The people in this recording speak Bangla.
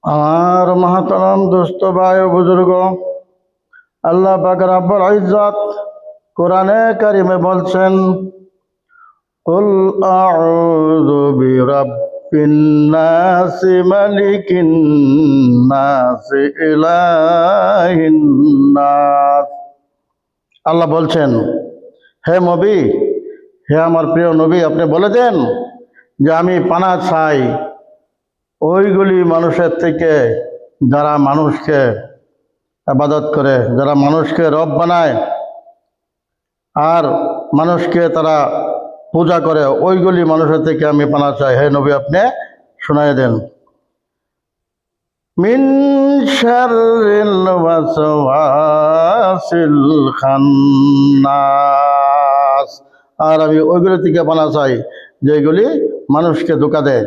আমার মহতরম দোস্ত ভাই ও বুজুর্গ, আল্লাহ পাক রব্বুল ইজ্জত কোরআনে কারিমে বলছেন, কুল আউযু বিরাব্বিন নাস মালিকিন নাস ইলাহিন নাস। আল্লাহ বলছেন, হে নবী, হে আমার প্রিয় নবী, আপনি বলে দেন যে আমি পানা চাই ওইগুলি মানুষের থেকে যারা মানুষকে ইবাদত করে, যারা মানুষকে রব বানায় আর মানুষকে তারা পূজা করে, ওইগুলি মানুষের থেকে আমি পানা চাই। হে নবী, আপনি শোনায় দেন। মিন শাররিল ওয়াসওয়াসিল খান্নাস। আর আমি ওইগুলি থেকে পানা চাই যেগুলি মানুষকে ধোঁকা দেয়।